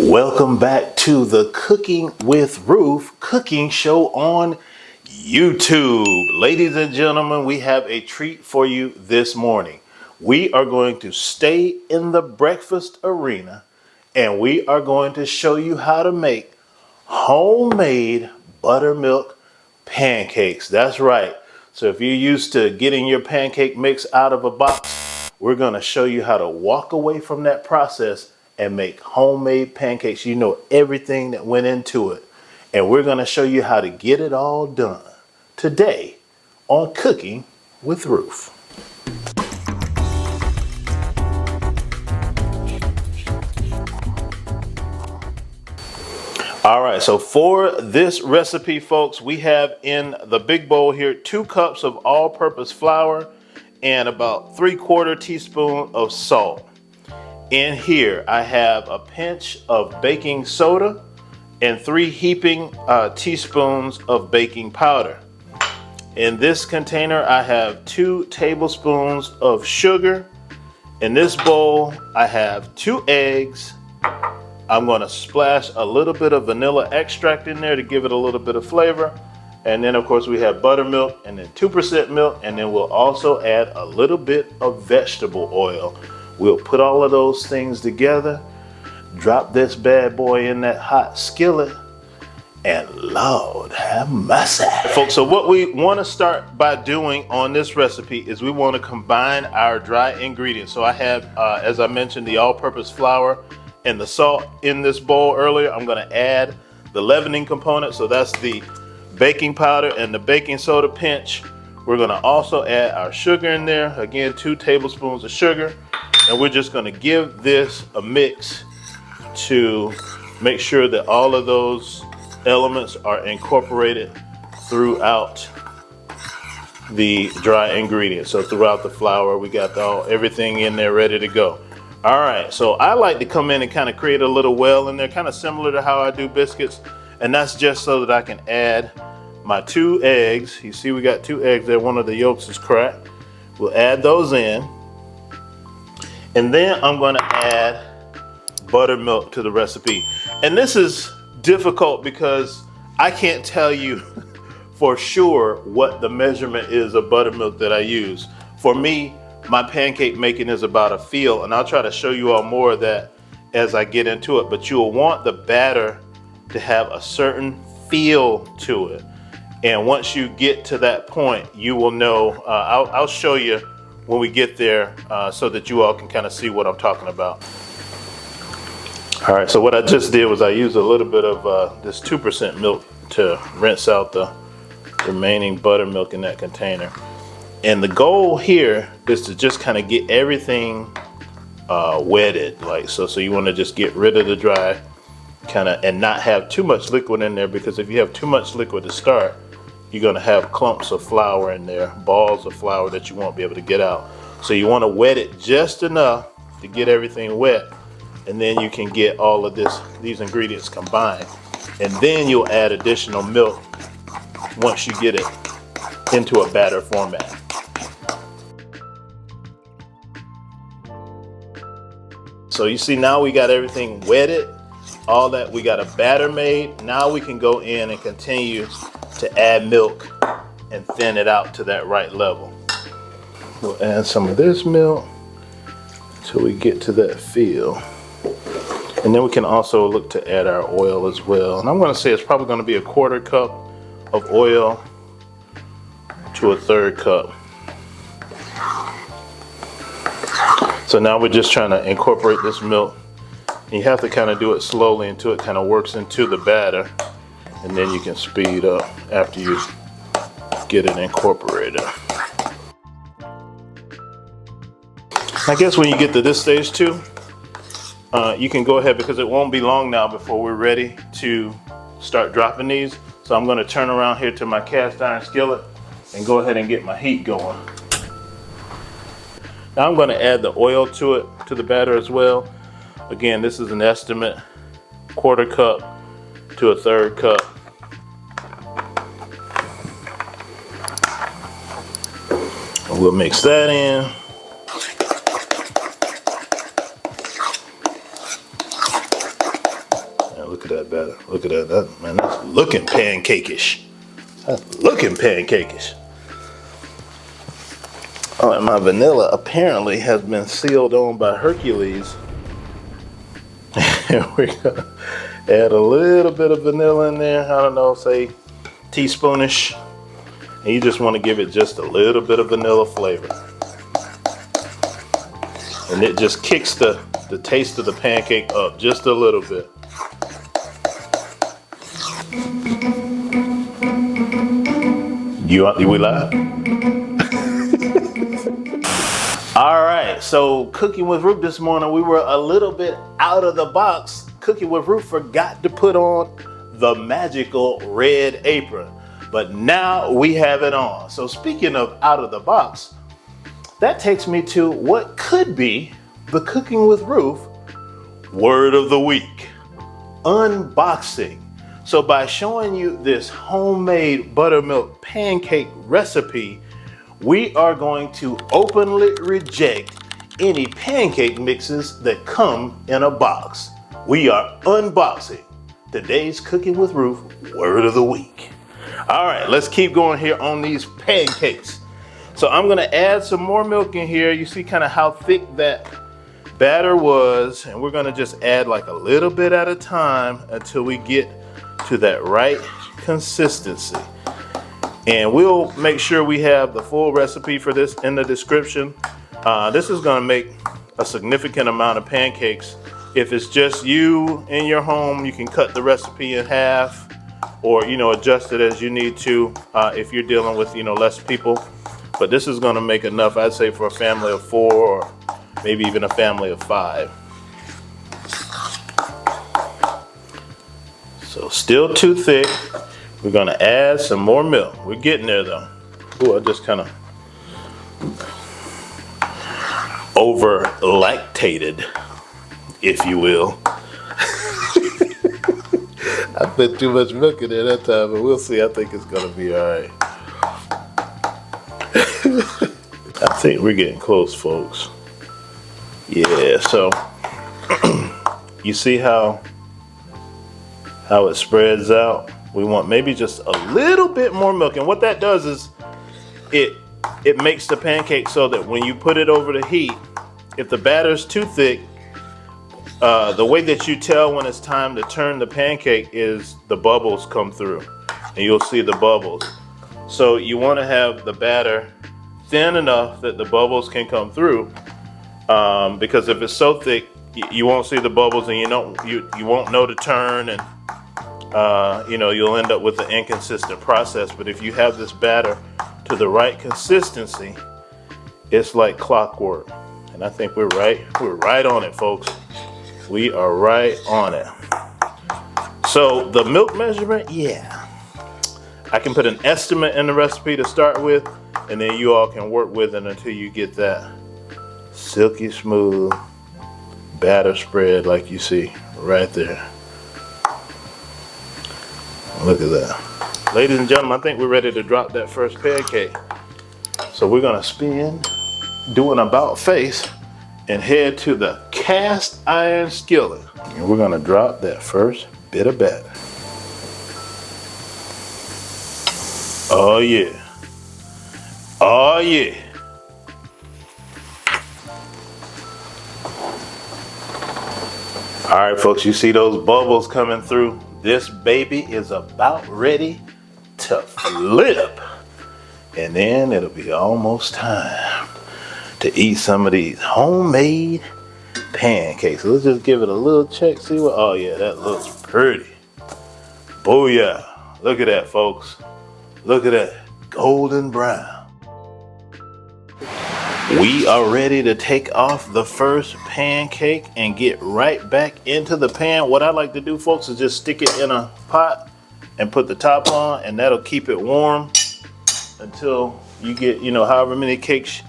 Welcome back to the Cooking with Ruf cooking show on YouTube. Ladies and gentlemen, we have a treat for you this morning. We are going to stay in the breakfast arena and we are going to show you how to make homemade buttermilk pancakes. That's right. So if you're used to getting your pancake mix out of a box, we're going to show you how to walk away from that process and make homemade pancakes. You know everything that went into it. And we're going to show you how to get it all done today on Cooking with Ruf. All right, so for this recipe, folks, we have in the big bowl here 2 cups of all-purpose flour and about 3/4 teaspoon of salt. In here, I have a pinch of baking soda and 3 heaping teaspoons of baking powder. In this container, I have 2 tablespoons of sugar. In this bowl, I have 2 eggs. I'm going to splash a little bit of vanilla extract in there to give it a little bit of flavor. And then, of course, we have buttermilk and then 2% milk. And then we'll also add a little bit of vegetable oil. We'll put all of those things together, drop this bad boy in that hot skillet, and Lord have mercy. Folks, so what we want to start by doing on this recipe is we want to combine our dry ingredients. So I have, as I mentioned, the all-purpose flour and the salt in this bowl earlier. I'm going to add the leavening component. So that's the baking powder and the baking soda pinch. We're going to also add our sugar in there. Again, 2 tablespoons of sugar. And we're just going to give this a mix to make sure that all of those elements are incorporated throughout the dry ingredients. So throughout the flour, we got everything in there ready to go. All right, so I like to come in and kind of create a little well in there, kind of similar to how I do biscuits. And that's just so that I can add my 2 eggs. You see we got 2 eggs there. One of the yolks is cracked. We'll add those in. And then I'm going to add buttermilk to the recipe. And this is difficult because I can't tell you for sure what the measurement is of buttermilk that I use. For me, my pancake making is about a feel, and I'll try to show you all more of that as I get into it. But you'll want the batter to have a certain feel to it. And once you get to that point, you will know. I'll show you when we get there so that you all can kind of see what I'm talking about. All right, so what I just did was I used a little bit of this 2% milk to rinse out the remaining buttermilk in that container. And the goal here is to just kind of get everything wetted, like so. So you want to just get rid of the dry and not have too much liquid in there, because if you have too much liquid to start, you're going to have clumps of flour in there, balls of flour that you won't be able to get out. So you want to wet it just enough to get everything wet, and then you can get all of these ingredients combined. And then you'll add additional milk once you get it into a batter format. So you see now we got everything wetted, all that, we got a batter made. Now we can go in and continue to add milk and thin it out to that right level. We'll add some of this milk until we get to that feel. And then we can also look to add our oil as well. And I'm going to say it's probably going to be a 1/4 cup of oil to a 1/3 cup. So now we're just trying to incorporate this milk. And you have to kind of do it slowly until it kind of works into the batter. And then you can speed up after you get it incorporated. I guess when you get to this stage too, you can go ahead, because it won't be long now before we're ready to start dropping these. So I'm going to turn around here to my cast iron skillet and go ahead and get my heat going. Now I'm going to add the oil to the batter as well. Again, this is an estimate, 1/4 cup to a 1/3 cup. And we'll mix that in. look at that batter. Look at that. Man, that's looking pancake-ish. That's looking pancake-ish. All right, my vanilla apparently has been sealed on by Hercules. And we're gonna add a little bit of vanilla in there. I don't know, say teaspoonish. And you just want to give it just a little bit of vanilla flavor. And it just kicks the taste of the pancake up just a little bit. We live? All right, so Cooking with Ruf this morning, we were a little bit out of the box. Cooking with Ruf forgot to put on the magical red apron, but now we have it on. So speaking of out of the box, that takes me to what could be the Cooking with Ruf word of the week, unboxing. So by showing you this homemade buttermilk pancake recipe, we are going to openly reject any pancake mixes that come in a box. We are unboxing today's Cooking with Ruf word of the week. All right, let's keep going here on these pancakes. So I'm gonna add some more milk in here. You see kind of how thick that batter was, and we're gonna just add like a little bit at a time until we get to that right consistency. And we'll make sure we have the full recipe for this in the description. This is gonna make a significant amount of pancakes. If it's just you in your home, you can cut the recipe in half or, adjust it as you need to if you're dealing with, less people. But this is gonna make enough, I'd say, for a family of 4 or maybe even a family of 5. So still too thick. We're gonna add some more milk. We're getting there though. Ooh, I just kind of over lactated, if you will. I put too much milk in there that time, but we'll see. I think it's gonna be all right. I think we're getting close, folks. Yeah, so you see how it spreads out? We want maybe just a little bit more milk. And what that does is it makes the pancake so that when you put it over the heat, if the batter's too thick, the way that you tell when it's time to turn the pancake is the bubbles come through, and you'll see the bubbles. So you want to have the batter thin enough that the bubbles can come through, because if it's so thick, you won't see the bubbles, and you won't know to turn, and you'll end up with an inconsistent process. But if you have this batter to the right consistency, it's like clockwork. And I think we're right on it, folks. We are right on it. So the milk measurement, yeah, I can put an estimate in the recipe to start with, and then you all can work with it until you get that silky smooth batter spread like you see right there. Look at that. Ladies and gentlemen, I think we're ready to drop that first pancake. So we're gonna spin, do an about face, and head to the cast iron skillet. And we're gonna drop that first bit of batter. Oh yeah. Oh yeah. All right, folks, you see those bubbles coming through? This baby is about ready to flip. And then it'll be almost time to eat some of these homemade pancakes. So let's just give it a little check, see what, oh yeah, that looks pretty. Booyah. Look at that, folks. Look at that, golden brown. We are ready to take off the first pancake and get right back into the pan. What I like to do, folks, is just stick it in a pot and put the top on, and that'll keep it warm until you get, however many cakes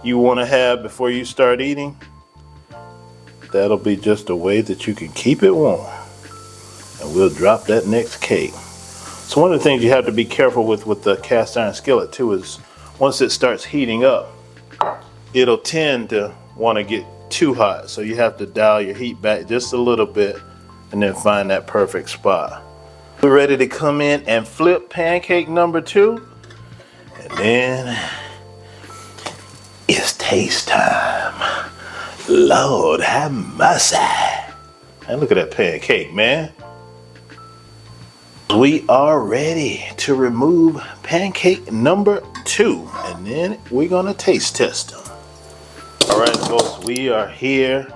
you want to have before you start eating. That'll be just a way that you can keep it warm. And we'll drop that next cake. So one of the things you have to be careful with the cast iron skillet too is once it starts heating up, it'll tend to want to get too hot. So you have to dial your heat back just a little bit and then find that perfect spot. We're ready to come in and flip pancake number 2. And then it's taste time. Lord have mercy. And look at that pancake, man. We are ready to remove pancake number 2. And then we're gonna taste test them. All right, folks, we are here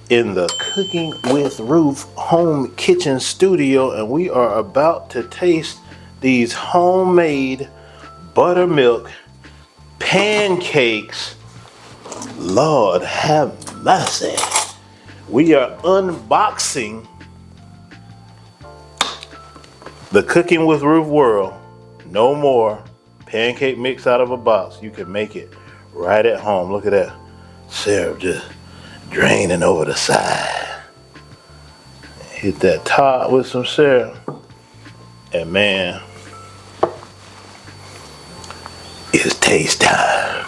in the Cooking with Ruf home kitchen studio, and we are about to taste these homemade buttermilk pancakes. Lord have mercy. We are unboxing the Cooking with Ruf world. No more pancake mix out of a box. You can make it right at home. Look at that syrup just draining over the side. Hit that top with some syrup. And man, it's taste time.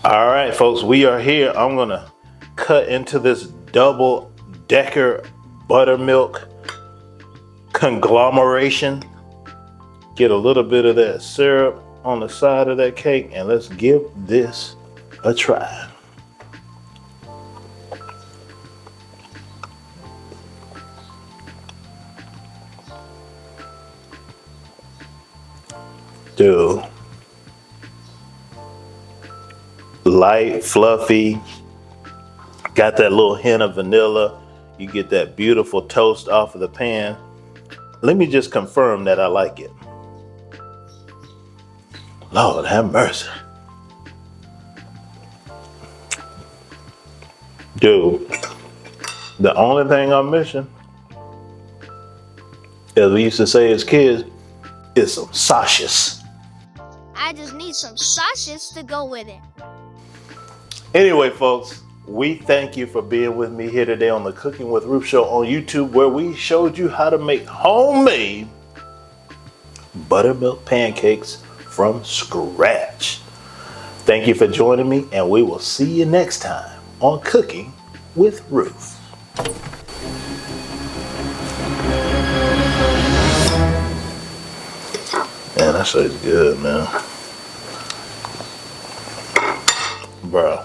All right, folks, we are here. I'm gonna cut into this double decker buttermilk conglomeration. Get a little bit of that syrup on the side of that cake, and let's give this a try. Dude, light, fluffy, got that little hint of vanilla. You get that beautiful toast off of the pan. Let me just confirm that I like it. Lord have mercy. Dude, the only thing I'm missing, as we used to say as kids, is some sausages. I just need some sausages to go with it. Anyway, folks, we thank you for being with me here today on the Cooking with Ruf show on YouTube, where we showed you how to make homemade buttermilk pancakes from scratch. Thank you for joining me, and we will see you next time on Cooking with Ruf. Man, that shit's good, man. Bro.